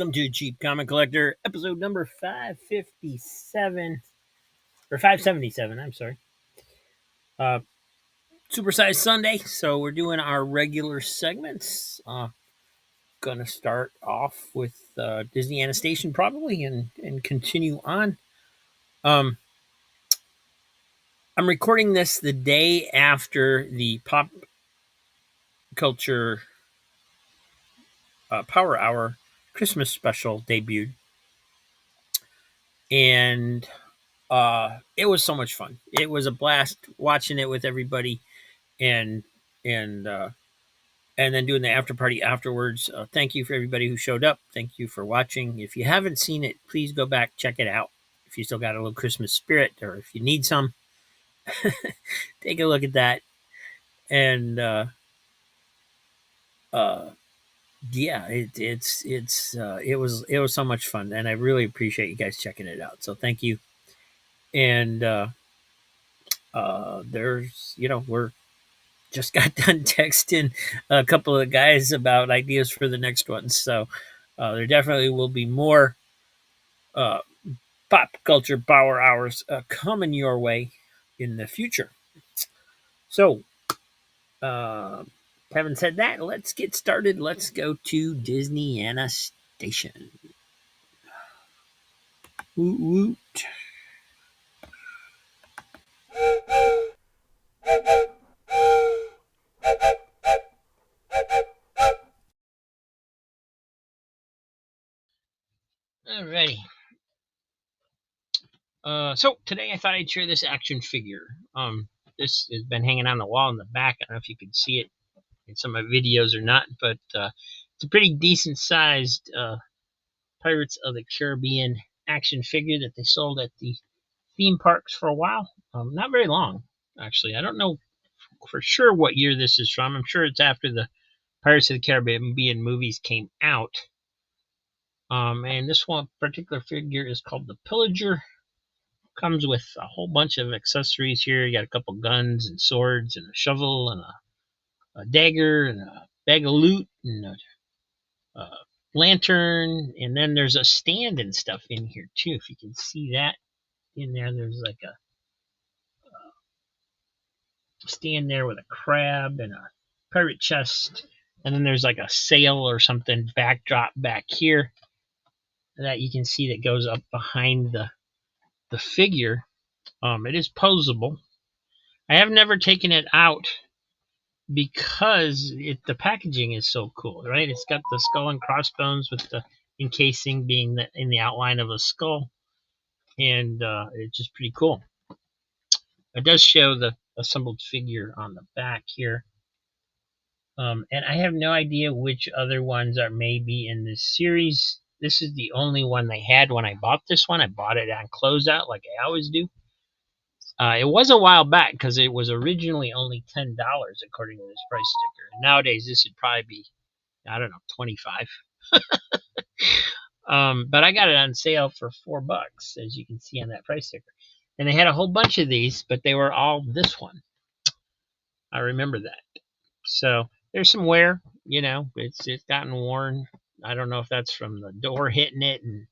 Welcome to Cheap Comic Collector, episode number 557, or 577, I'm sorry. Supersized Sunday, so we're doing our regular segments. Gonna start off with Disney Annotation probably and continue on. I'm recording this the day after the Pop Culture Power Hour Christmas special debuted. And it was so much fun. It was a blast watching it with everybody and then doing the after party afterwards. Thank you for everybody who showed up. Thank you for watching. If you haven't seen it, please go back, check it out. If you still got a little Christmas spirit, or if you need some, take a look at that. And yeah, it was so much fun, and I really appreciate you guys checking it out. So thank you. And there's we're just got done texting a couple of guys about ideas for the next one. So there definitely will be more pop culture power hours coming your way in the future. So having said that, let's get started. Let's go to Disney Annotation. Woot woot. Alrighty. So today I thought I'd share this action figure. This has been hanging on the wall in the back. I don't know if you can see it in some of my videos or not, but it's a pretty decent sized Pirates of the Caribbean action figure that they sold at the theme parks for a while. Not very long, actually. I don't know for sure what year this is from. I'm sure it's after the Pirates of the Caribbean movies came out. And this one particular figure is called the Pillager. Comes with a whole bunch of accessories here. You got a couple guns and swords and a shovel and a dagger and a bag of loot and a lantern. And then there's a stand and stuff in here too. If you can see that in there, there's like a stand there with a crab and a pirate chest. And then there's like a sail or something backdrop back here that you can see that goes up behind the figure. It is posable. I have never taken it out because the packaging is so cool, right? It's got the skull and crossbones with the encasing being in the outline of a skull, and it's just pretty cool. It does show the assembled figure on the back here, and I have no idea which other ones are maybe in this series. This is the only one they had when I bought this one. I bought it on closeout like I always do. It was a while back because it was originally only $10 according to this price sticker. Nowadays, this would probably be, I don't know, $25. But I got it on sale for $4, as you can see on that price sticker. And they had a whole bunch of these, but they were all this one. I remember that. So there's some wear, it's gotten worn. I don't know if that's from the door hitting it, and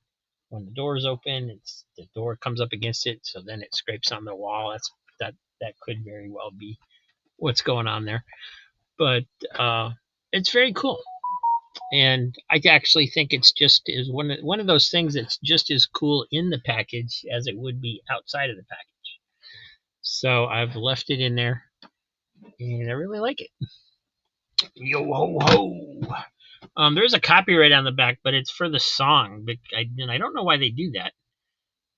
when the door is open, the door comes up against it, so then it scrapes on the wall. That could very well be what's going on there. But it's very cool, and I actually think it's just is one of those things that's just as cool in the package as it would be outside of the package. So I've left it in there, and I really like it. Yo ho ho! There's a copyright on the back, but it's for the song. And I don't know why they do that.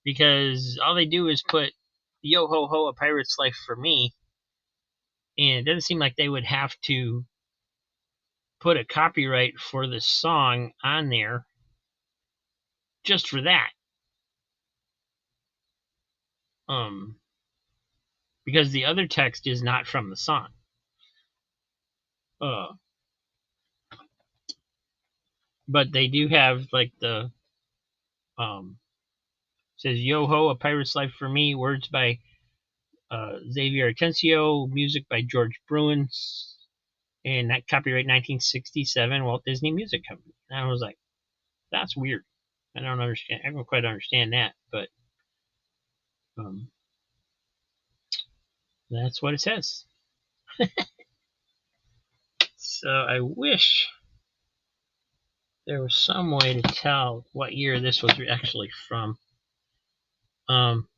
Because all they do is put Yo Ho Ho, A Pirate's Life for Me. And it doesn't seem like they would have to put a copyright for the song on there just for that. Because the other text is not from the song. But they do have like the says Yo Ho, A Pirate's Life for Me, words by Xavier Atencio, music by George Bruins, and that copyright 1967 Walt Disney Music Company. And I was like, That's weird. I don't understand. I don't quite understand that, but um, that's what it says. So I wish there was some way to tell what year this was actually from. Um,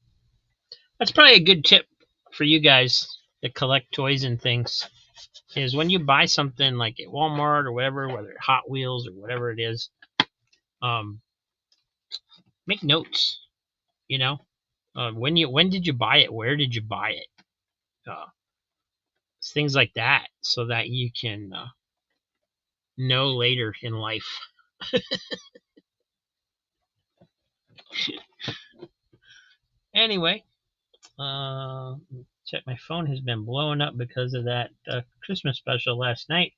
that's probably a good tip for you guys that collect toys and things. Is when you buy something like at Walmart or whatever, whether it's Hot Wheels or whatever it is, um, make notes. You know, when did you buy it? Where did you buy it? Uh, things like that, so that you can know later in life. Anyway, check my phone has been blowing up because of that Christmas special last night.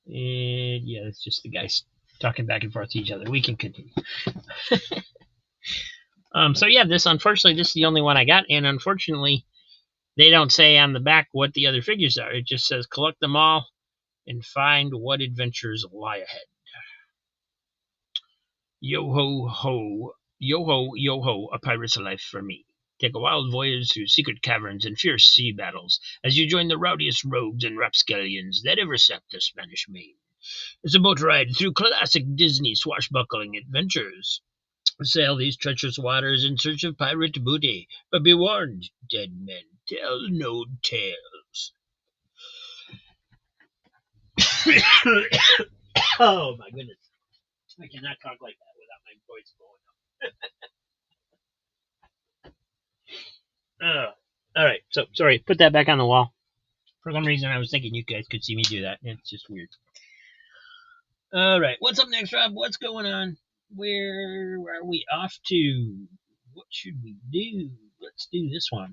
And yeah, it's just the guys talking back and forth to each other. We can continue. So yeah, this is the only one I got, and unfortunately, they don't say on the back what the other figures are. It just says collect them all and find what adventures lie ahead. Yo ho ho, yo ho, yo ho, a pirate's life for me. Take a wild voyage through secret caverns and fierce sea battles as you join the rowdiest rogues and rapscallions that ever set the Spanish Main. It's a boat ride through classic Disney swashbuckling adventures. Sail these treacherous waters in search of pirate booty, but be warned, dead men tell no tales. Oh my goodness. I cannot talk like that without my voice going up. All right, so sorry, put that back on the wall. For some reason, I was thinking you guys could see me do that. It's just weird. All right, what's up next, Rob? What's going on? Where are we off to? What should we do? Let's do this one.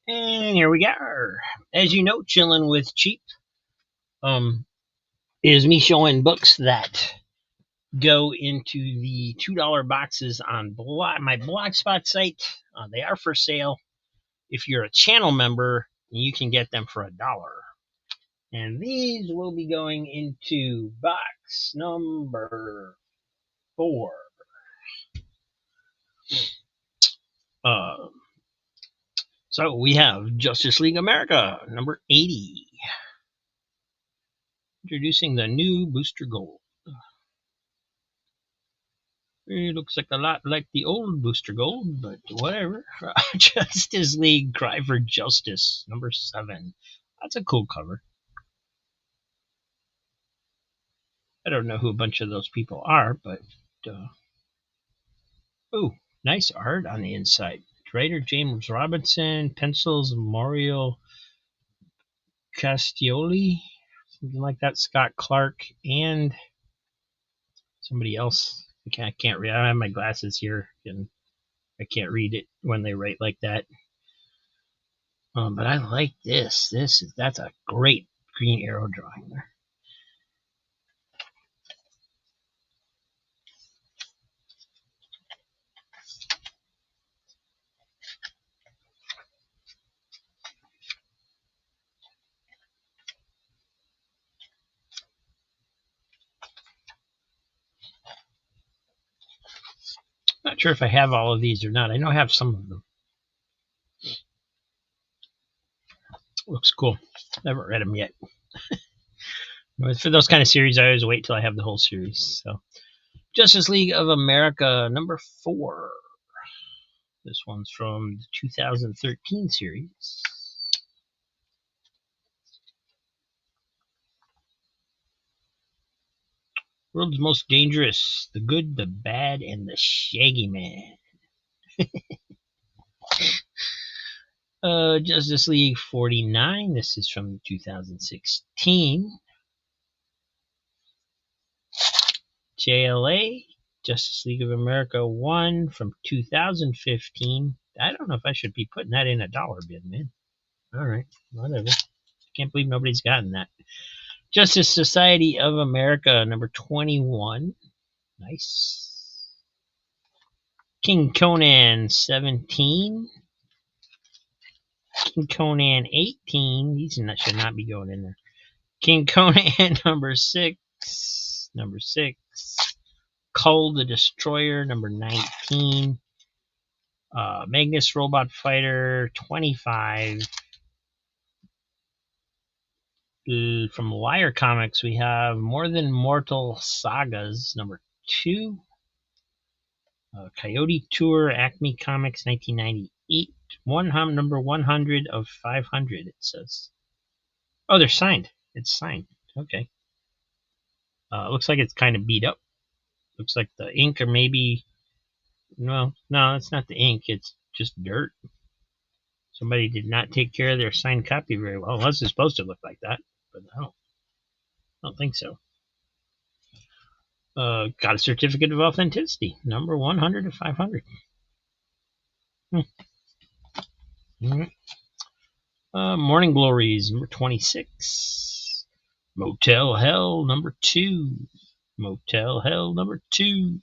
And here we are. As you know, chilling with Cheap is me showing books that go into the $2 boxes on my Blogspot site. They are for sale. If you're a channel member, you can get them for $1. And these will be going into box number 4. So we have Justice League America, number 80. Introducing the new Booster Gold. It looks like a lot like the old Booster Gold, but whatever. Justice League Cry for Justice, number 7. That's a cool cover. I don't know who a bunch of those people are, but oh, nice art on the inside. Writer James Robinson, pencils Mario Castioli, something like that. Scott Clark and somebody else. I can't read. I have my glasses here, and I can't read it when they write like that. But I like this. That's a great Green Arrow drawing there. Not sure if I have all of these or not. I know I have some of them. Looks cool. Never read them yet. For those kind of series, I always wait till I have the whole series. So, Justice League of America, number 4. This one's from the 2013 series. World's Most Dangerous, the Good, the Bad, and the Shaggy Man. Justice League 49. This is from 2016. JLA, Justice League of America 1 from 2015. I don't know if I should be putting that in a dollar bin, man. All right, whatever. Can't believe nobody's gotten that. Justice Society of America, number 21. Nice. King Conan, 17. King Conan, 18. These should not be going in there. King Conan, number 6. Number 6. Kull the Destroyer, number 19. Magnus Robot Fighter, 25. From Liar Comics, we have More Than Mortal Sagas, number 2. Coyote Tour, Acme Comics, 1998. Number 100 of 500, it says. Oh, they're signed. It's signed. Okay. Looks like it's kind of beat up. Looks like the ink, or maybe... No, it's not the ink. It's just dirt. Somebody did not take care of their signed copy very well. Unless it's supposed to look like that. But I don't think so. Got a certificate of authenticity. Number 100 of 500. Morning Glories, number 26. Motel Hell, number 2. Motel Hell, number 2.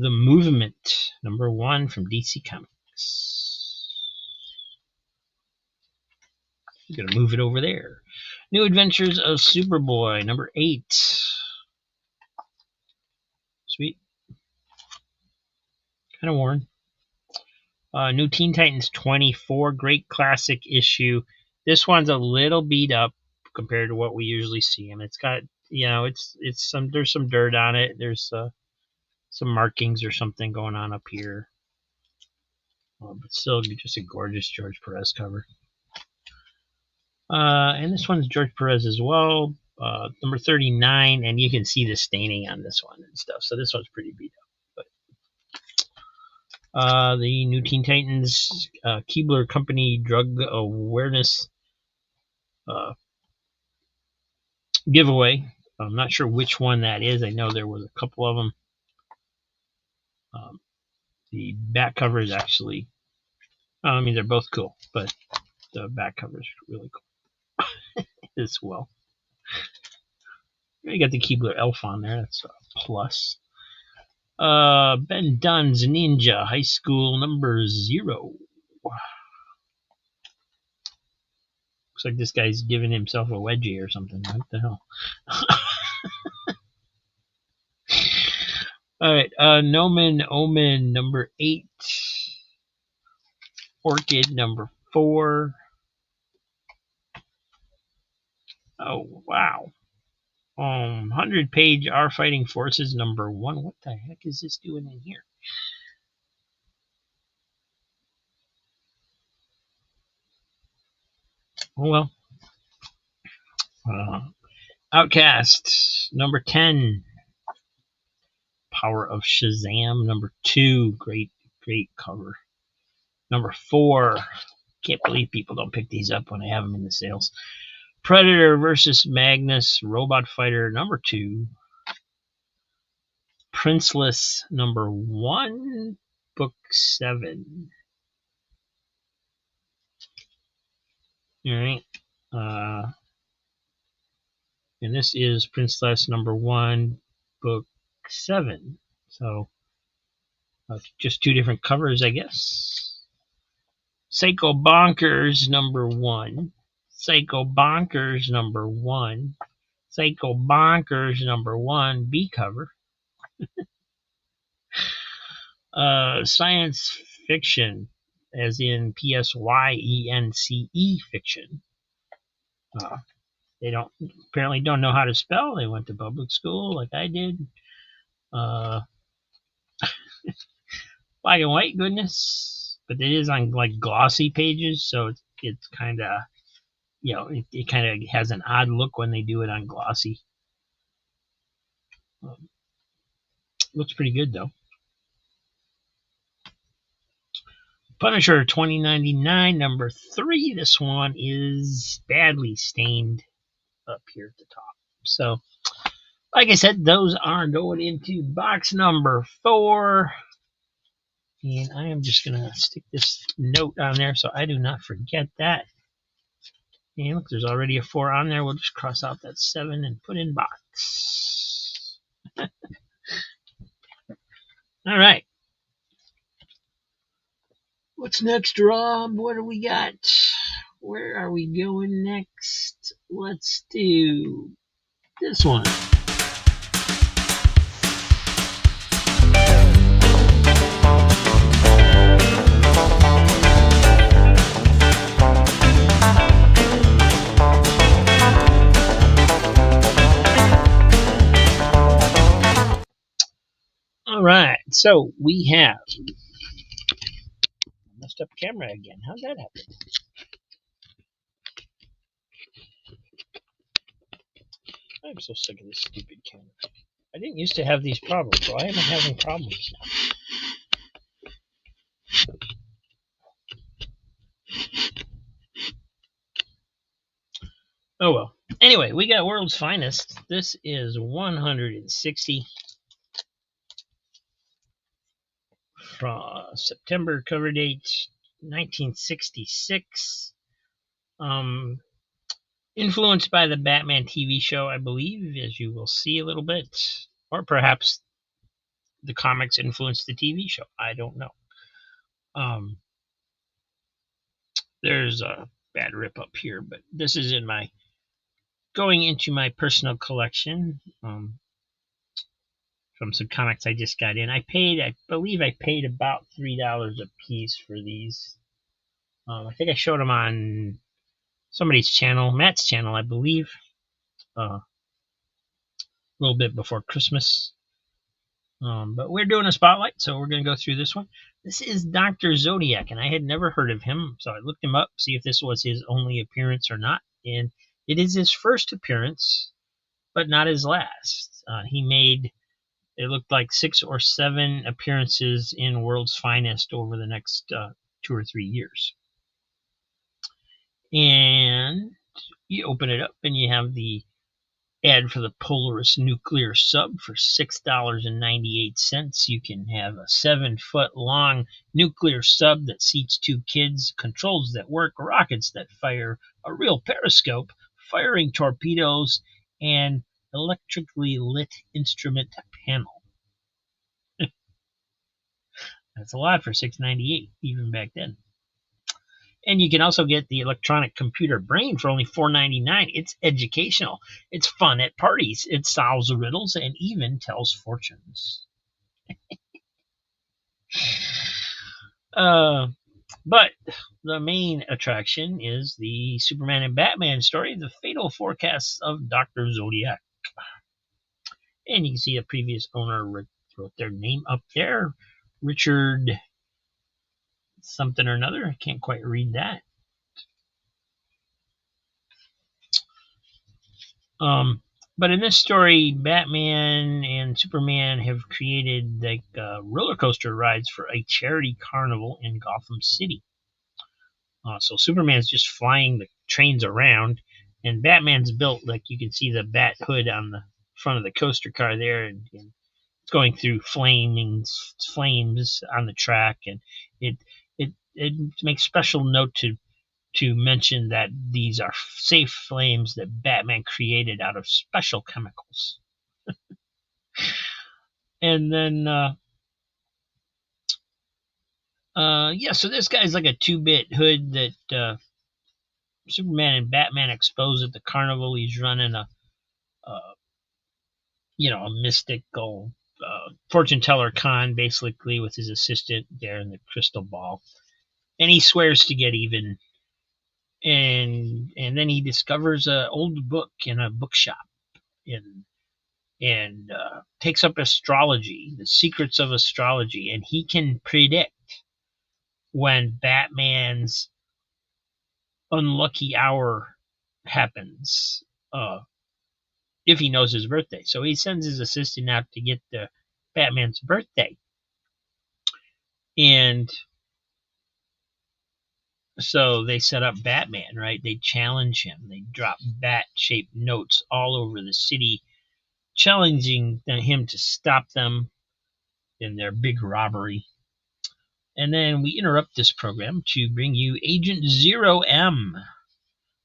The Movement, number 1 from DC Comics. I'm going to move it over there. New Adventures of Superboy, number 8. Sweet. Kind of worn. New Teen Titans 24, great classic issue. This one's a little beat up compared to what we usually see. And it's got, there's some dirt on it. There's some markings or something going on up here. But still just a gorgeous George Perez cover. And this one's George Perez as well. Number 39, and you can see the staining on this one and stuff. So this one's pretty beat up. The New Teen Titans Keebler Company Drug Awareness giveaway. I'm not sure which one that is. I know there was a couple of them. The back cover is actually, they're both cool, but the back cover is really cool as well. You got the Keebler elf on there. That's a plus. Ben Dunn's Ninja High School number 0. Looks like this guy's giving himself a wedgie or something. What the hell? Alright, Nomen Omen number 8. Orchid number 4. Oh, wow. 100-page Our Fighting Forces number 1. What the heck is this doing in here? Oh, well. Outcast number 10. Power of Shazam number 2. Great cover. Number 4. Can't believe people don't pick these up when I have them in the sales. Predator versus Magnus Robot Fighter number 2. Princeless number 1. Book 7. Alright. And this is Princeless number 1. Book 7. So just 2 different covers, I guess. Psycho Bonkers number 1. Psycho Bonkers number 1. Psycho Bonkers number 1. B cover. Science fiction, as in PSYENCE fiction. They apparently don't know how to spell. They went to public school like I did. Black and white goodness, but it is on like glossy pages, so it's kind of, it kind of has an odd look when they do it on glossy. Looks pretty good though. Punisher 2099 number 3. This one is badly stained up here at the top. So like I said, those are going into box number 4. And I am just going to stick this note on there so I do not forget that. And look, there's already a 4 on there. We'll just cross out that 7 and put in box. All right. What's next, Rob? What do we got? Where are we going next? Let's do this one. All right, so we have messed up camera again. How'd that happen? I'm so sick of this stupid camera. I didn't used to have these problems, so I am having problems now. Oh well. Anyway, we got World's Finest. This is 160 from September, cover date 1966. Influenced by the Batman TV show, I believe, as you will see a little bit. Or perhaps the comics influenced the TV show. I don't know. There's a bad rip up here, but this is in my going into my personal collection from some comics I just got in. I believe I paid about $3 a piece for these. I think I showed them on somebody's channel, Matt's channel, I believe, a little bit before Christmas. But we're doing a spotlight, so we're going to go through this one. This is Dr. Zodiac, and I had never heard of him, so I looked him up, see if this was his only appearance or not. And it is his first appearance, but not his last. He made, it looked like 6 or 7 appearances in World's Finest over the next 2 or 3 years. And you open it up, and you have the ad for the Polaris nuclear sub for $6.98. You can have a 7-foot long nuclear sub that seats 2 kids, controls that work, rockets that fire, a real periscope, firing torpedoes, and electrically lit instrument panel. That's a lot for $6.98 even back then. And you can also get the electronic computer brain for only $4.99. It's educational. It's fun at parties. It solves riddles and even tells fortunes. But the main attraction is the Superman and Batman story, The Fatal Forecasts of Dr. Zodiac. And you can see a previous owner wrote their name up there, Richard something or another. I can't quite read that. But in this story, Batman and Superman have created like roller coaster rides for a charity carnival in Gotham City. So Superman's just flying the trains around, and Batman's built, like you can see the bat hood on the front of the coaster car there, and it's going through flames on the track, and it makes special note to mention that these are safe flames that Batman created out of special chemicals. And then so this guy's like a 2-bit hood that Superman and Batman expose at the carnival. He's running a mystical fortune teller con, basically, with his assistant there in the crystal ball, and he swears to get even. And then he discovers an old book in a bookshop, and takes up astrology, the secrets of astrology, and he can predict when Batman's unlucky hour happens, if he knows his birthday. So he sends his assistant out to get the Batman's birthday. And so they set up Batman, right? They challenge him. They drop bat-shaped notes all over the city challenging him to stop them in their big robbery. And then we interrupt this program to bring you Agent Zero M.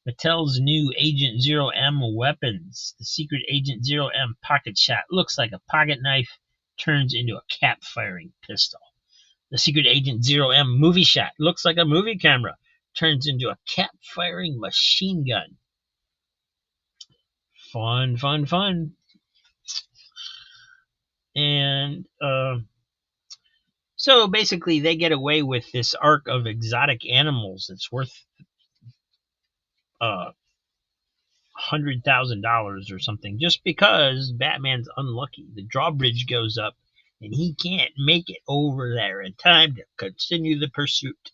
Mattel's new Agent Zero M weapons. The secret Agent Zero M pocket shot looks like a pocket knife, turns into a cap-firing pistol. The secret Agent Zero M movie shot looks like a movie camera, turns into a cap-firing machine gun. Fun, fun, fun. And so basically they get away with this arc of exotic animals that's worth $100,000 or something, just because Batman's unlucky. The drawbridge goes up and he can't make it over there in time to continue the pursuit.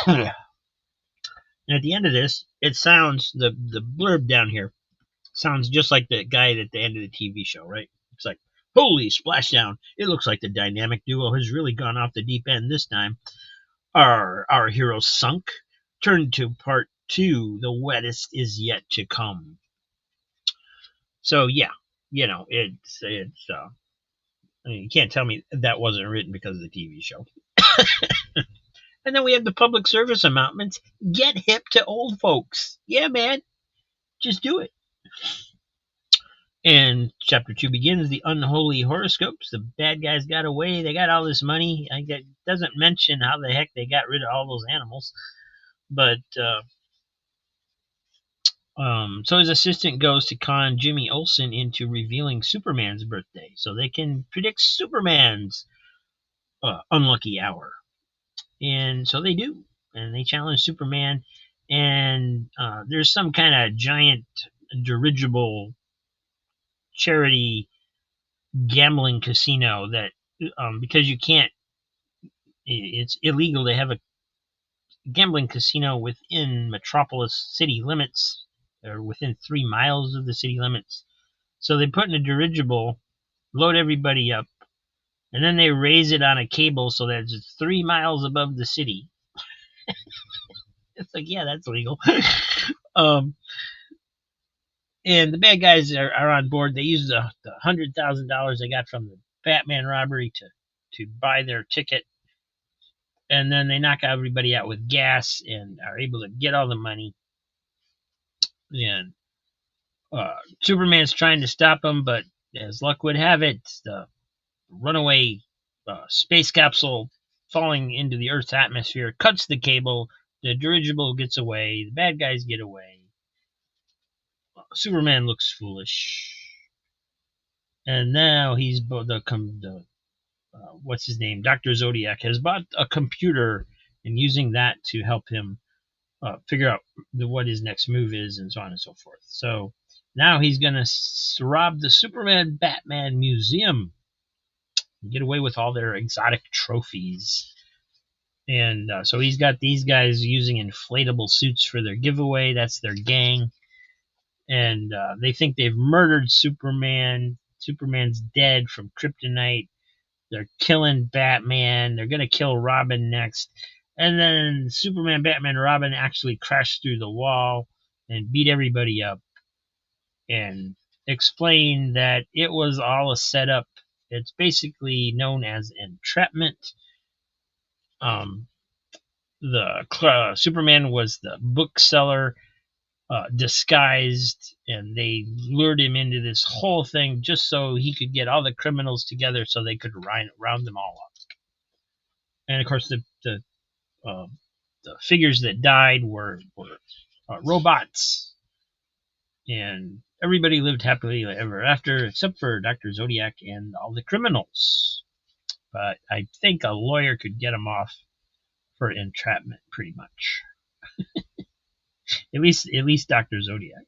And at the end of this, it sounds, the blurb down here sounds just like the guy at the end of the TV show, right? It's like, holy splashdown. It looks like the dynamic duo has really gone off the deep end this time. Our hero sunk. Turn to part 2. The wettest is yet to come. So yeah, you know, it's I mean, you can't tell me that wasn't written because of the TV show. And then we have the public service announcements. Get hip to old folks. Yeah, man. Just do it. And chapter 2 begins. The unholy horoscopes. The bad guys got away. They got all this money. It doesn't mention how the heck they got rid of all those animals. But so his assistant goes to con Jimmy Olsen into revealing Superman's birthday so they can predict Superman's unlucky hour. And so they do. And they challenge Superman. And there's some kind of giant dirigible charity gambling casino that, because you can't, it's illegal to have a gambling casino within Metropolis city limits, or within 3 miles of the city limits. So they put in a dirigible, load everybody up, and then they raise it on a cable so that it's 3 miles above the city. It's like, yeah, that's legal. And the bad guys are on board. They use the $100,000 they got from the Batman robbery to buy their ticket. And then they knock everybody out with gas and are able to get all the money. And Superman's trying to stop them, but as luck would have it, the runaway space capsule falling into the Earth's atmosphere cuts the cable. The dirigible gets away. The bad guys get away. Superman looks foolish. And now he's what's his name? Dr. Zodiac has bought a computer and using that to help him figure out what his next move is and so on and so forth. So now he's going to rob the Superman Batman Museum and get away with all their exotic trophies. And so he's got these guys using inflatable suits for their giveaway. That's their gang. And they think they've murdered Superman. Superman's dead from kryptonite. They're killing Batman. They're going to kill Robin next. And then Superman, Batman, Robin actually crash through the wall and beat everybody up and explain that it was all a setup. It's basically known as entrapment. Superman was the bookseller disguised, and they lured him into this whole thing just so he could get all the criminals together so they could round them all up. And of course, the figures that died were robots, and everybody lived happily ever after except for Dr. Zodiac and all the criminals. But I think a lawyer could get them off for entrapment, pretty much. At least Dr. Zodiac.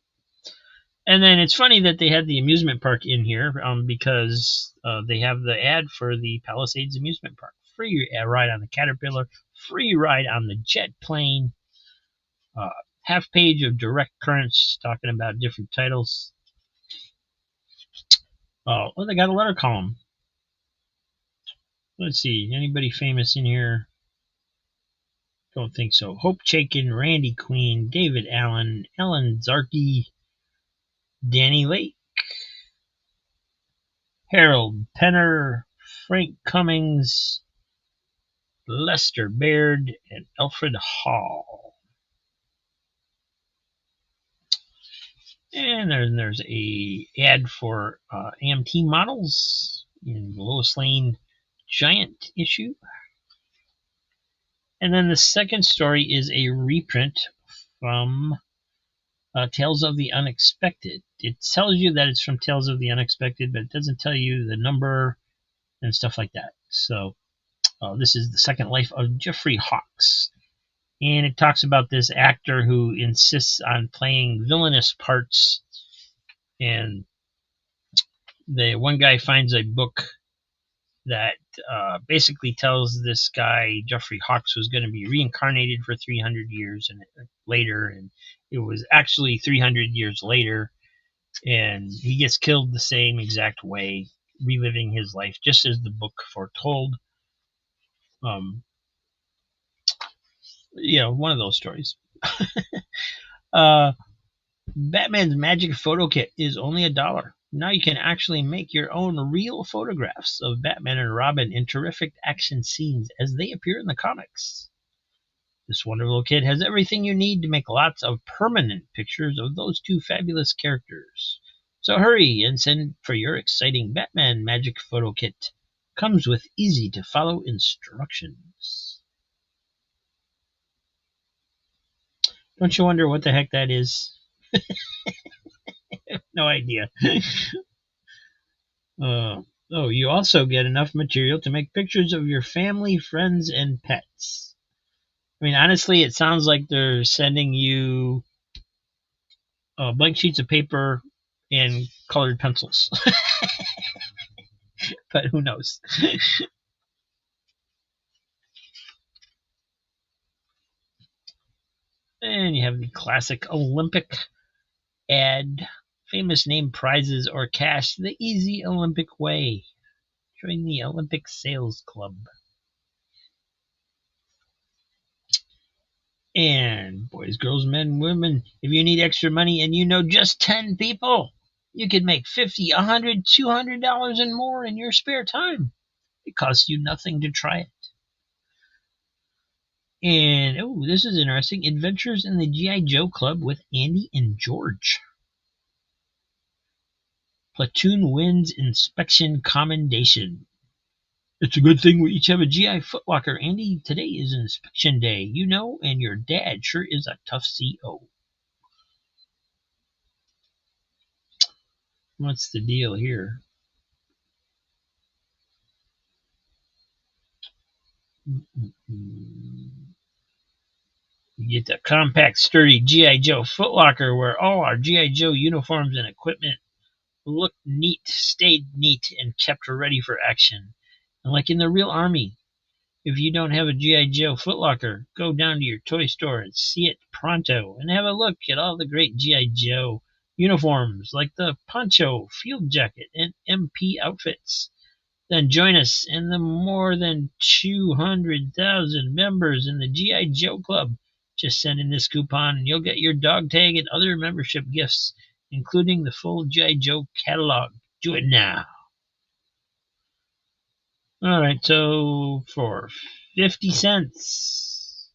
And then it's funny that they had the amusement park in here because they have the ad for the Palisades amusement park. Free ride on the Caterpillar, free ride on the jet plane, half page of direct currents talking about different titles. Oh, they got a letter column. Let's see, anybody famous in here? Don't think so. Hope Chaikin, Randy Queen, David Allen, Ellen Zarki, Danny Lake, Harold Penner, Frank Cummings, Lester Baird, and Alfred Hall. And then there's a ad for AMT models in the Lois Lane Giant issue. And then the second story is a reprint from Tales of the Unexpected. It tells you that it's from Tales of the Unexpected, but it doesn't tell you the number and stuff like that. So this is the second life of Jeffrey Hawks. And it talks about this actor who insists on playing villainous parts. And the one guy finds a book that basically tells this guy, Jeffrey Hawks, was going to be reincarnated for 300 years later. And it was actually 300 years later. And he gets killed the same exact way, reliving his life, just as the book foretold. One of those stories. Batman's Magic Photo Kit is only $1. Now you can actually make your own real photographs of Batman and Robin in terrific action scenes as they appear in the comics. This wonderful kit has everything you need to make lots of permanent pictures of those two fabulous characters. So hurry and send for your exciting Batman Magic Photo Kit. Comes with easy-to-follow instructions. Don't you wonder what the heck that is? No idea. You also get enough material to make pictures of your family, friends, and pets. I mean, honestly, it sounds like they're sending you blank sheets of paper and colored pencils. But who knows? And you have the classic Olympic ad. Famous name prizes or cash the easy Olympic way. Join the Olympic Sales Club. And boys, girls, men, women, if you need extra money and you know just 10 people, you can make $50, $100, $200 and more in your spare time. It costs you nothing to try it. And, this is interesting. Adventures in the G.I. Joe Club with Andy and George. Platoon wins inspection commendation. It's a good thing we each have a GI footlocker, Andy. Today is inspection day, and your dad sure is a tough CO. What's the deal here? You get the compact, sturdy G.I. Joe footlocker where all our G.I. Joe uniforms and equipment look neat, stayed neat, and kept ready for action. And like in the real army, if you don't have a G.I. Joe footlocker, go down to your toy store and see it pronto and have a look at all the great G.I. Joe uniforms like the poncho, field jacket, and MP outfits. Then join us and the more than 200,000 members in the G.I. Joe Club. Just send in this coupon and you'll get your dog tag and other membership gifts, including the full G.I. Joe catalog. Do it now. All right, so for 50 cents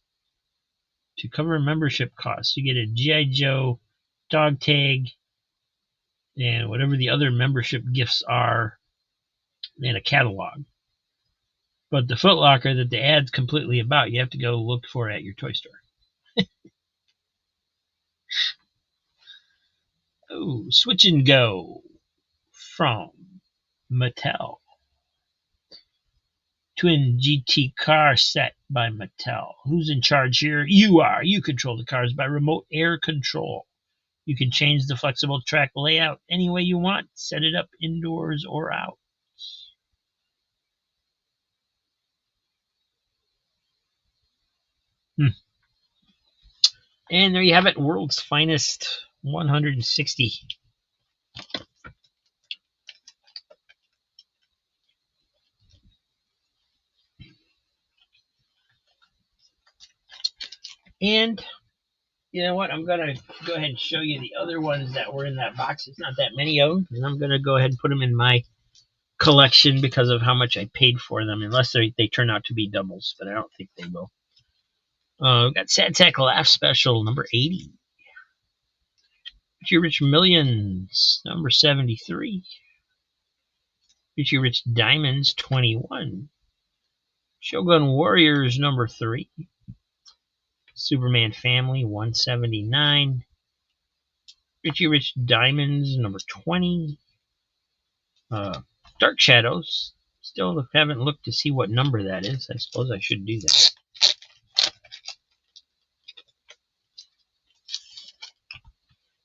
to cover membership costs, you get a G.I. Joe dog tag and whatever the other membership gifts are and a catalog. But the footlocker that the ad's completely about, you have to go look for at your toy store. Switch and Go from Mattel. Twin GT car set by Mattel. Who's in charge here? You are. You control the cars by remote air control. You can change the flexible track layout any way you want. Set it up indoors or out. And there you have it. World's Finest 160. And You know what? I'm going to go ahead and show you the other ones that were in that box. It's not that many of them. And I'm going to go ahead and put them in my collection because of how much I paid for them, unless they turn out to be doubles, but I don't think they will. We've got Sad Sack Laugh Special, number 80. Richie Rich Millions, number 73. Richie Rich Diamonds, 21. Shogun Warriors, number 3. Superman Family, 179. Richie Rich Diamonds, number 20. Dark Shadows. Still haven't looked to see what number that is. I suppose I should do that.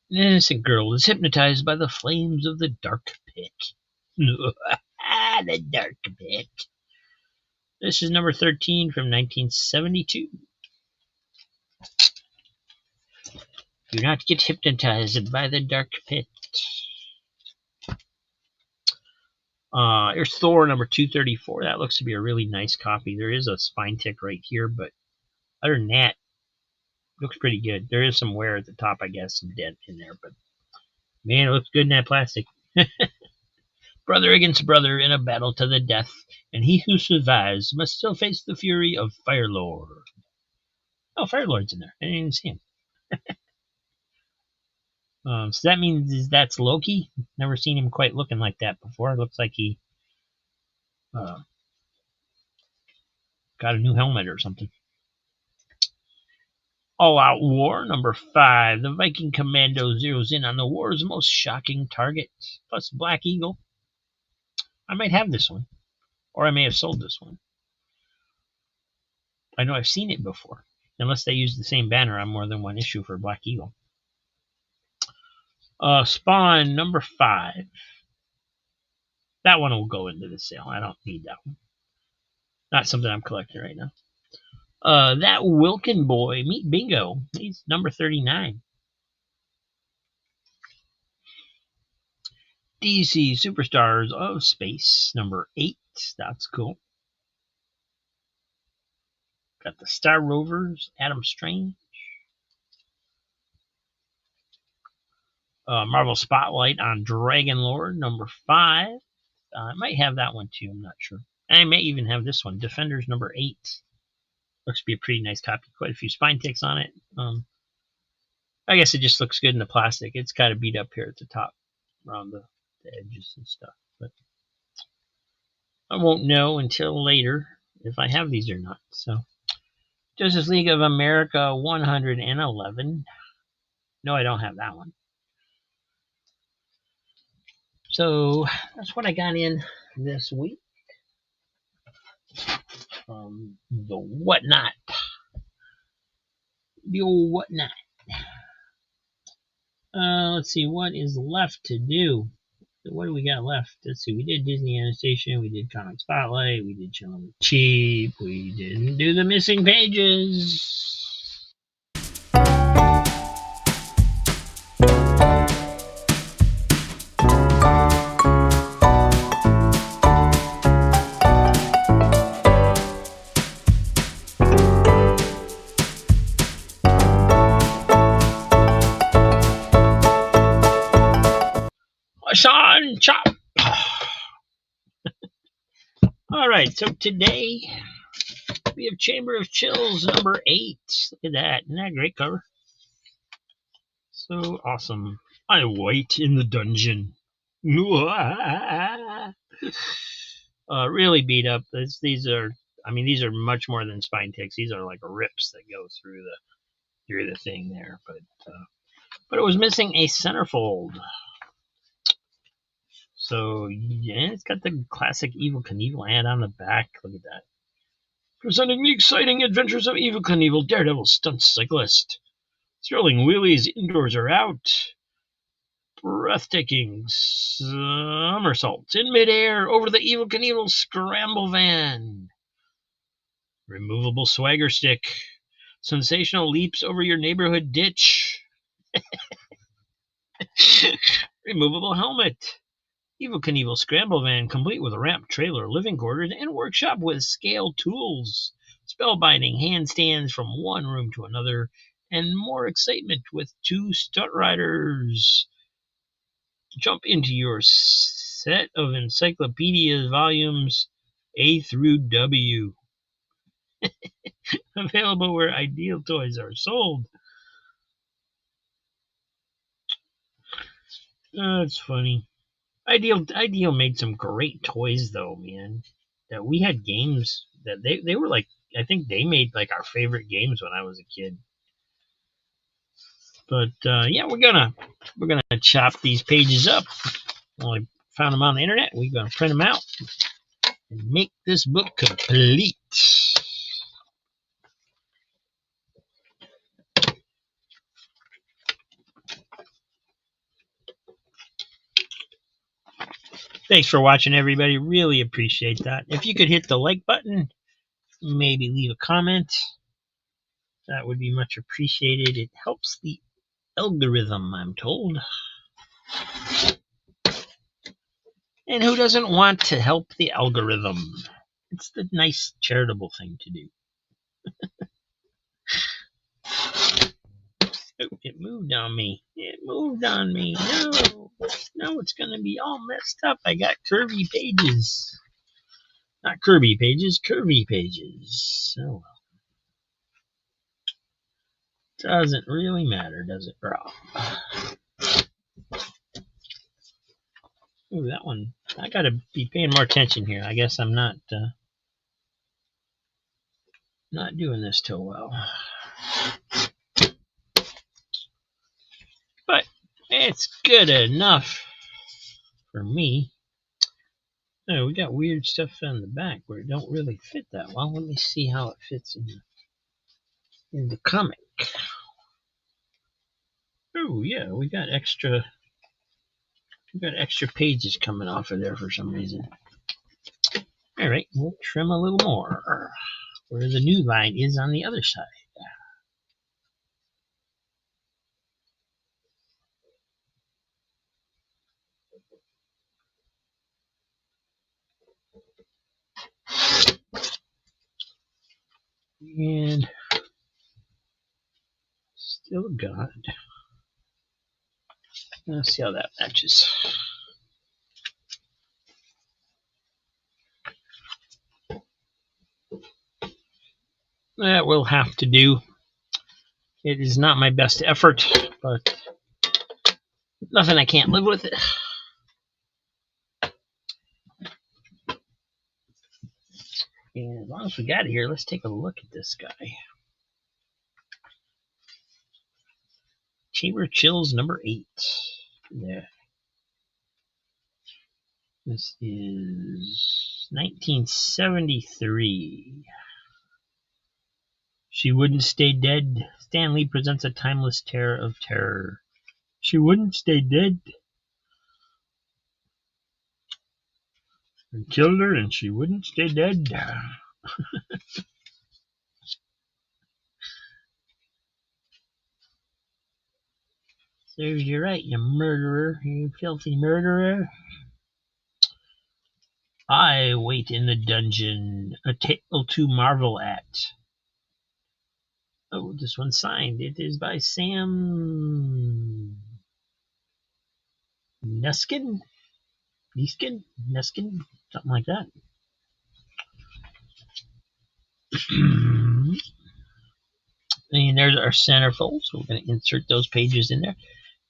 An innocent girl is hypnotized by the flames of the dark pit. The dark pit. This is number 13 from 1972. Do not get hypnotized by the dark pit. Here's Thor number 234. That looks to be a really nice copy. There is a spine tick right here, but other than that, looks pretty good. There is some wear at the top, I guess, some dent in there, but man, it looks good in that plastic. Brother against brother in a battle to the death, and he who survives must still face the fury of Firelord. Oh, Firelord's in there. I didn't even see him. So that means that's Loki. Never seen him quite looking like that before. It looks like he got a new helmet or something. All Out War, number 5. The Viking Commando zeroes in on the war's most shocking target, plus Black Eagle. I might have this one, or I may have sold this one. I know I've seen it before. Unless they use the same banner on more than one issue for Black Eagle. Spawn, number 5. That one will go into the sale. I don't need that one. Not something I'm collecting right now. That Wilkin boy, Meet Bingo. He's number 39. DC Superstars of Space, number 8. That's cool. Got the Star Rovers, Adam Strange. Marvel Spotlight on Dragon Lord, number 5. I might have that one too, I'm not sure. And I may even have this one, Defenders, number 8. Looks to be a pretty nice copy. Quite a few spine ticks on it. I guess it just looks good in the plastic. It's kind of beat up here at the top, around the edges and stuff. But I won't know until later if I have these or not. So, Justice League of America 111. No, I don't have that one. So that's what I got in this week. The Whatnot. The old Whatnot. Let's see, what is left to do? What do we got left? Let's see, we did Disney Annotation, we did Comic Spotlight, we did Chillin' with Cheap, we didn't do the missing pages. Sean Chop. All right, so today we have Chamber of Chills number 8. Look at that. Isn't that a great cover? So awesome. I wait in the dungeon. Really beat up. These are much more than spine ticks. These are like rips that go through the thing there. But it was missing a centerfold. So, yeah, it's got the classic Evel Knievel ad on the back. Look at that. Presenting the exciting adventures of Evel Knievel, Daredevil stunt cyclist. Thrilling wheelies indoors or out. Breathtaking somersaults in midair over the Evel Knievel scramble van. Removable swagger stick. Sensational leaps over your neighborhood ditch. Removable helmet. Evel Knievel scramble van complete with a ramp, trailer, living quarters, and workshop with scale tools. Spellbinding handstands from one room to another, and more excitement with 2 stunt riders. Jump into your set of encyclopedia volumes A through W. Available where Ideal toys are sold. That's funny. Ideal made some great toys though, man. That we had games that they were like, I think they made like our favorite games when I was a kid. But yeah, we're gonna chop these pages up. Well, I found them on the internet. We're gonna print them out and make this book complete. Thanks for watching, everybody. Really appreciate that. If you could hit the like button, maybe leave a comment, that would be much appreciated. It helps the algorithm, I'm told. And who doesn't want to help the algorithm? It's the nice charitable thing to do. Oh, it moved on me. It moved on me. No. Now it's going to be all messed up. I got curvy pages. Not Kirby pages, curvy pages. Oh well. Doesn't really matter, does it, bro? Ooh, that one. I gotta be paying more attention here. I guess I'm not doing this too well. But it's good enough for me. Oh, we got weird stuff on the back where it don't really fit that well. Let me see how it fits in the comic. Oh yeah, we got extra pages coming off of there for some reason. All right, we'll trim a little more where the new line is on the other side. And still got. Let's see how that matches. That will have to do. It is not my best effort, but nothing I can't live with it. And as long as we got it here, let's take a look at this guy. Chamber Chills number 8. There. This is 1973. She Wouldn't Stay Dead. Stan Lee presents a timeless tale of terror. She wouldn't stay dead. And killed her, and she wouldn't stay dead. Serves you right, you murderer, you filthy murderer. I wait in the dungeon, a tale to marvel at. Oh, this one's signed. It is by Sam Neskin? Neskin? Something like that. And there's our centerfold, so we're going to insert those pages in there.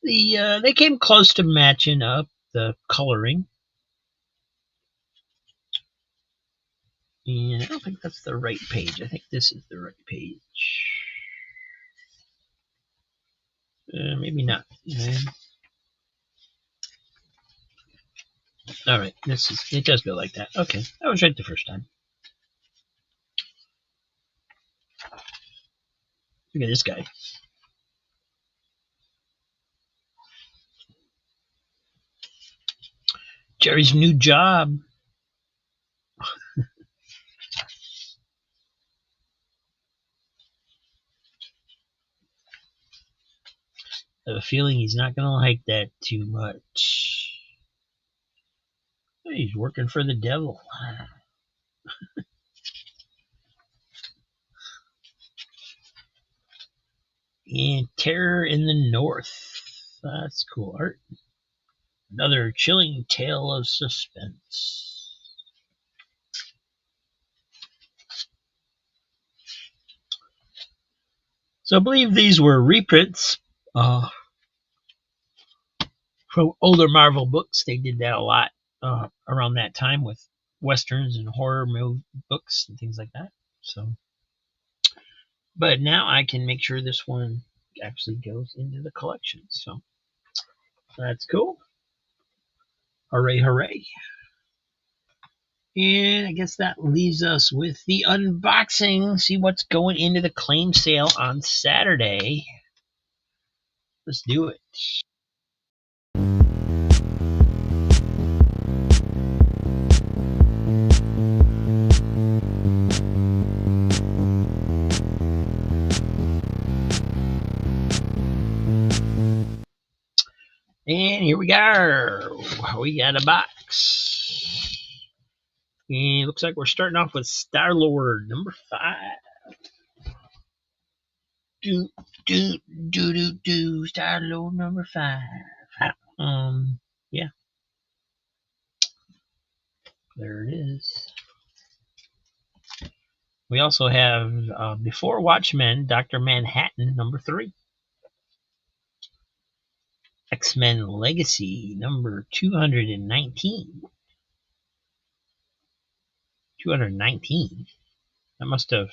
They came close to matching up the coloring. And I don't think that's the right page. I think this is the right page. Maybe not. All right, it does go like that. Okay, I was right the first time. Look at this guy. Jerry's new job. I have a feeling he's not going to like that too much. He's working for the devil. And Terror in the North. That's cool art. Another chilling tale of suspense. So I believe these were reprints from older Marvel books. They did that a lot around that time with westerns and horror books and things like that. So, but now I can make sure this one actually goes into the collection. So that's cool. Hooray, hooray. And I guess that leaves us with the unboxing. See what's going into the claim sale on Saturday. Let's do it. And here we go. We got a box. And it looks like we're starting off with Star-Lord, number 5. Star-Lord, number 5. Yeah. There it is. We also have Before Watchmen, Dr. Manhattan, number 3. X-Men Legacy, number 219. 219? That must have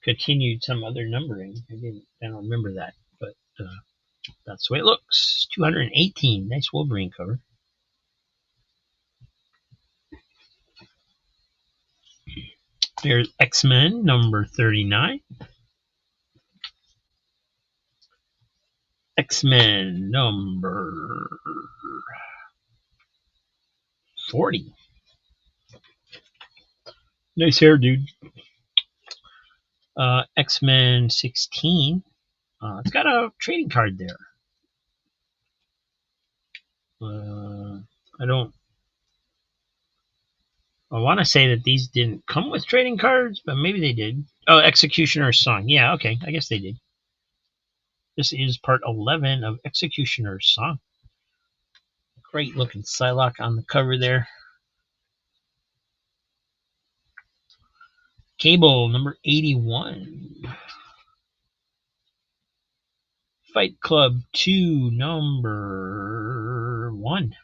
continued some other numbering. I don't remember that, but that's the way it looks. 218. Nice Wolverine cover. There's X-Men number 39. X-Men number 40. Nice hair, dude. X-Men 16. It's got a trading card there. I want to say that these didn't come with trading cards, but maybe they did. Oh, Executioner's Song. Yeah, okay. I guess they did. This is part 11 of Executioner's Song. Great looking Psylocke on the cover there. Cable number 81. Fight Club 2 number 1.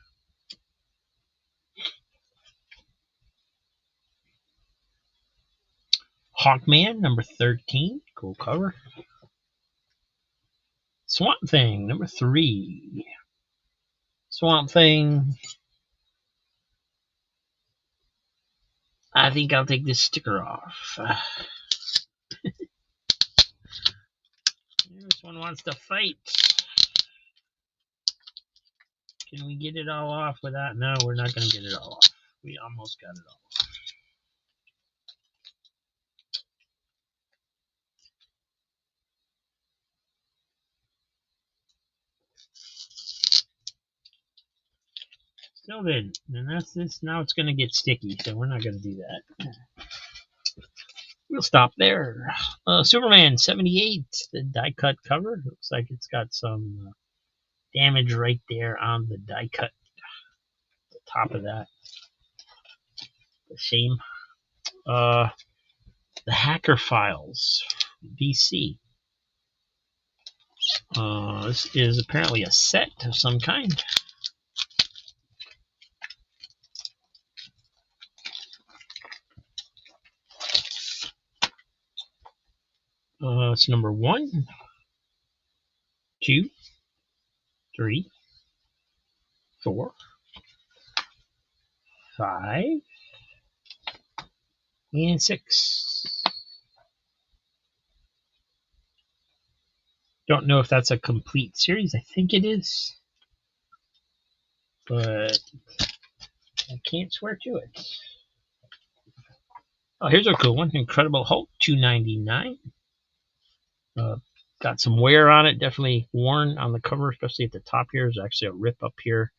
Hawkman number 13. Cool cover. Swamp Thing number 3. Swamp Thing. I think I'll take this sticker off. This one wants to fight. Can we get it all off without? No, we're not going to get it all off. We almost got it all off. Still didn't. And that's this. Now it's going to get sticky, so we're not going to do that. We'll stop there. Superman 78, the die cut cover. Looks like it's got some damage right there on the die cut. The top of that. The shame. The Hacker Files, DC. This is apparently a set of some kind. It's number 1, 2, 3, 4, 5, and 6. Don't know if that's a complete series. I think it is, but I can't swear to it. Oh, here's a cool one. Incredible Hulk, $2.99. Got some wear on it. Definitely worn on the cover, especially at the top here. There's actually a rip up here.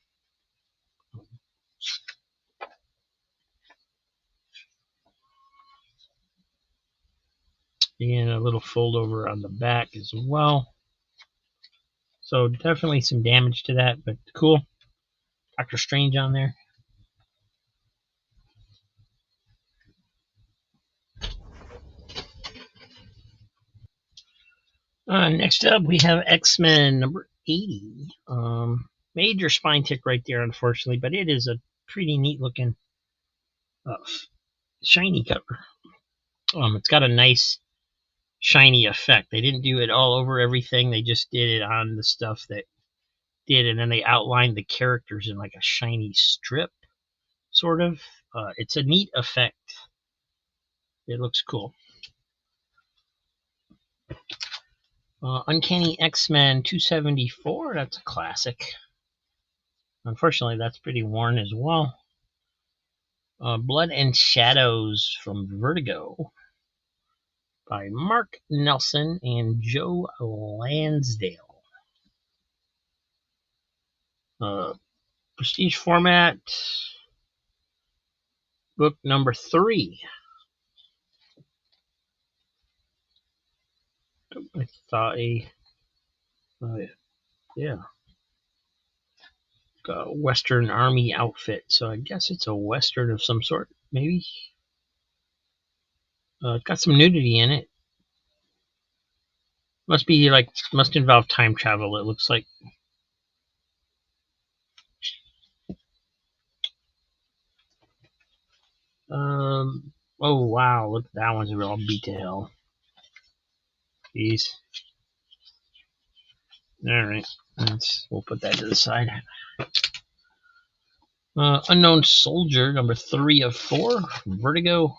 And a little fold over on the back as well. So definitely some damage to that, but cool. Doctor Strange on there. Next up, we have X-Men number 80. Major spine tick right there, unfortunately, but it is a pretty neat looking shiny cover. It's got a nice shiny effect. They didn't do it all over everything. They just did it on the stuff that did, and then they outlined the characters in like a shiny strip, sort of. It's a neat effect. It looks cool. Uncanny X-Men 274. That's a classic. Unfortunately, that's pretty worn as well. Blood and Shadows from Vertigo by Mark Nelson and Joe Lansdale. Prestige format, book number 3. I saw a Western Army outfit, so I guess it's a Western of some sort, maybe. It's got some nudity in it. Must involve time travel, it looks like. Oh wow, look, that one's real beat to hell. Jeez. Alright, we'll put that to the side. Unknown Soldier, number 3 of 4, Vertigo.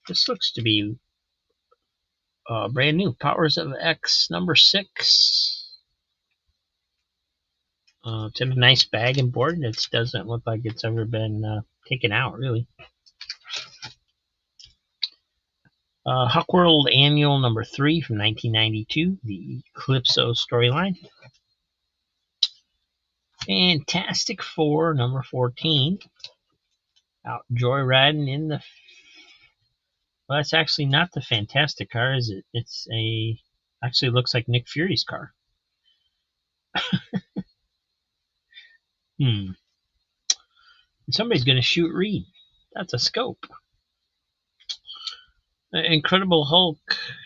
This looks to be brand new. Powers of X, number 6. It's in a nice bag and board. It doesn't look like it's ever been taken out, really. Huckworld Annual number 3 from 1992, the Calypso storyline. Fantastic Four number 14, out joyriding in the. Well, that's actually not the Fantastic car, is it? It's actually looks like Nick Fury's car. Somebody's gonna shoot Reed. That's a scope. Incredible Hulk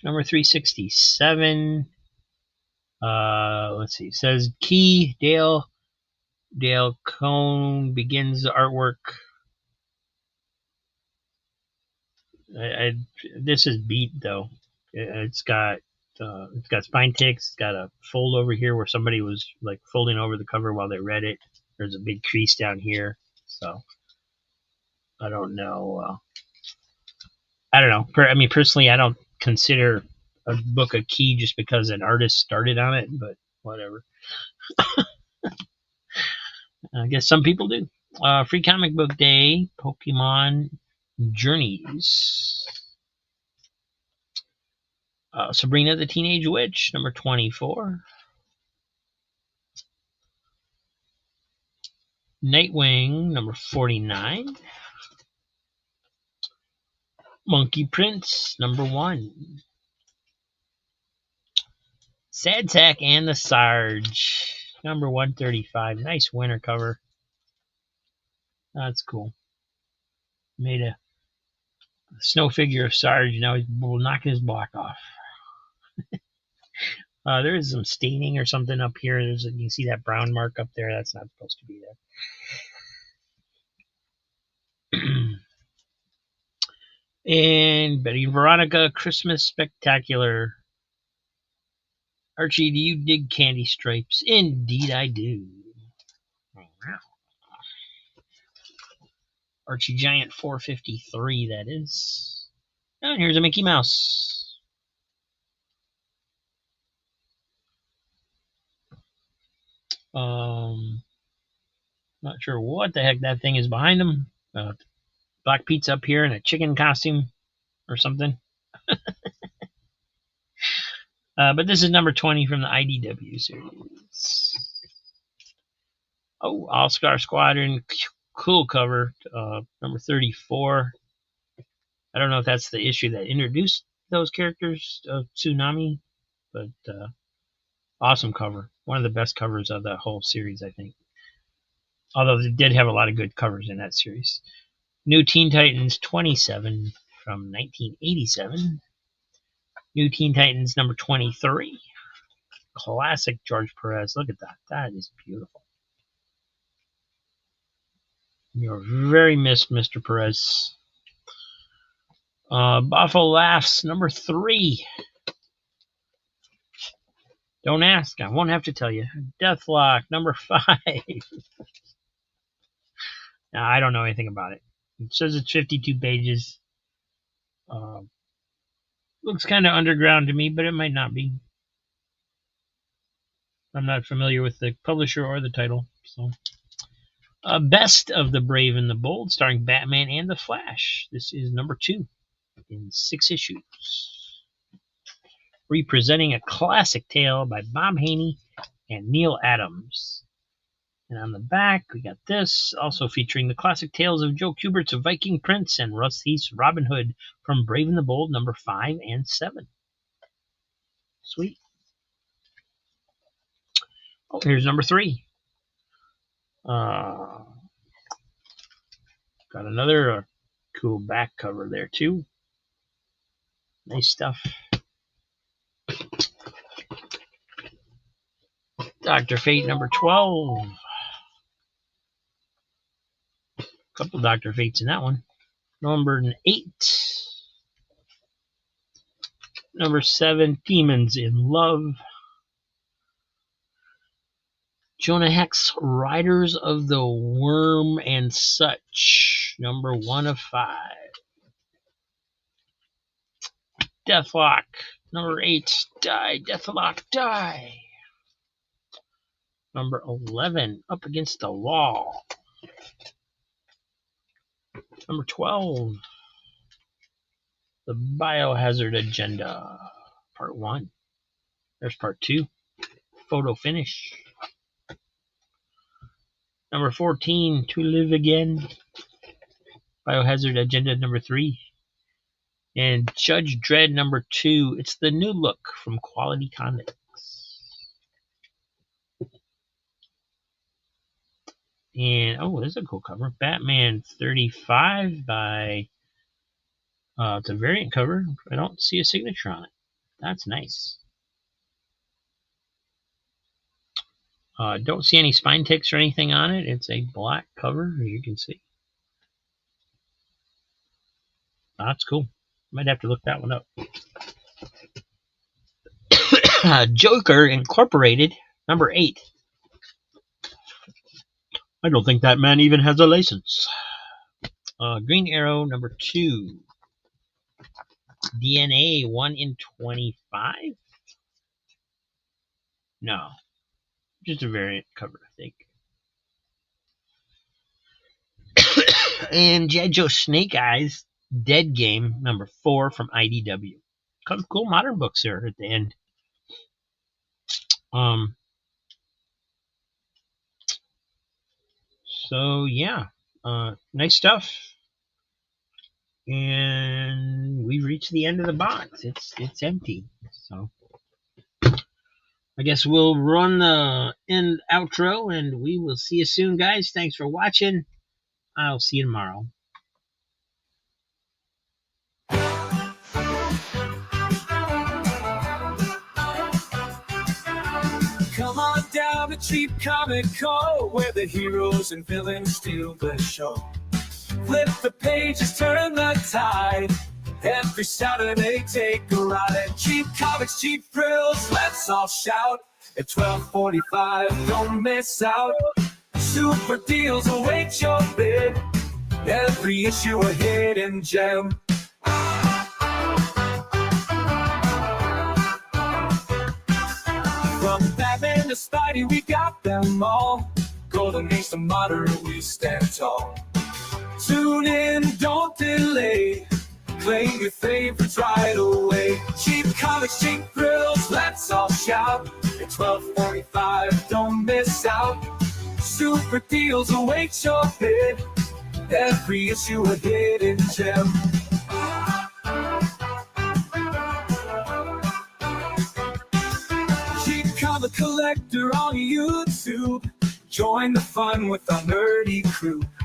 number 367. Let's see. It says Key Dale Cohn begins the artwork. This is beat though. It's got spine ticks. It's got a fold over here where somebody was like folding over the cover while they read it. There's a big crease down here. So I don't know. I mean, personally, I don't consider a book a key just because an artist started on it, but whatever. I guess some people do. Free Comic Book Day, Pokemon Journeys. Sabrina the Teenage Witch, number 24. Nightwing, number 49. Monkey Prince, number 1. Sad Sack and the Sarge, number 135. Nice winter cover. That's cool. Made a snow figure of Sarge. Now he's knocking his block off. There is some staining or something up here. You can see that brown mark up there. That's not supposed to be there. And Betty and Veronica Christmas Spectacular. Archie, do you dig candy stripes? Indeed I do. Archie Giant 453, that is. And here's a Mickey Mouse. Not sure what the heck that thing is behind him. Black Pete's up here in a chicken costume or something. But this is number 20 from the IDW series. Oh, All-Star Squadron, cool cover, number 34. I don't know if that's the issue that introduced those characters of Tsunami, but awesome cover. One of the best covers of the whole series, I think. Although they did have a lot of good covers in that series. New Teen Titans 27 from 1987. New Teen Titans number 23. Classic George Perez. Look at that. That is beautiful. You're very missed, Mr. Perez. Buffalo Laughs number 3. Don't ask. I won't have to tell you. Deathlock number 5. Now, I don't know anything about it. It says it's 52 pages. Looks kind of underground to me, but it might not be. I'm not familiar with the publisher or the title. So, Best of the Brave and the Bold, starring Batman and the Flash. This is number 2 in 6 issues. Representing a classic tale by Bob Haney and Neil Adams. And on the back, we got this, also featuring the classic tales of Joe Kubert's Viking Prince and Russ Heath's Robin Hood from Brave and the Bold, number 5 and 7. Sweet. Oh, here's number 3. Got another cool back cover there, too. Nice stuff. Dr. Fate number 12. Couple Dr. Fates in that one. Number 8. Number 7, Demons in Love. Jonah Hex, Riders of the Worm and Such. Number 1 of 5. Deathlock. Number 8, Die. Deathlock, Die. Number 11, Up Against the Wall. Number 12, The Biohazard Agenda, Part 1. There's Part 2, Photo Finish. Number 14, To Live Again, Biohazard Agenda number 3. And Judge Dredd number 2, it's the new look from Quality Comics. And, oh, this is a cool cover. Batman 35 by, it's a variant cover. I don't see a signature on it. That's nice. Don't see any spine ticks or anything on it. It's a black cover, as you can see. That's cool. Might have to look that one up. Joker Incorporated, number 8. I don't think that man even has a license. Green Arrow, number 2. DNA, 1 in 25? No. Just a variant cover, I think. And G.I. Joe Snake Eyes, Dead Game, number 4 from IDW. Some cool modern books there at the end. So, yeah. Nice stuff. And we've reached the end of the box. It's empty. So, I guess we'll run the end outro, and we will see you soon, guys. Thanks for watching. I'll see you tomorrow. Come on down to Cheap Comic Co, where the heroes and villains steal the show. Flip the pages, turn the tide. Every Saturday, take a ride at Cheap Comics, Cheap Thrills. Let's all shout at 12:45. Don't miss out. Super deals await your bid. Every issue a hidden gem. From Batman to Spidey, we got them all. Golden Age to modern, we stand tall. Tune in, don't delay. Claim your favorites right away. Cheap Comics, Cheap Thrills, let's all shout. At 12:45, don't miss out. Super deals await your bid. Every issue a hidden gem. Collector on YouTube. Join the fun with our nerdy crew.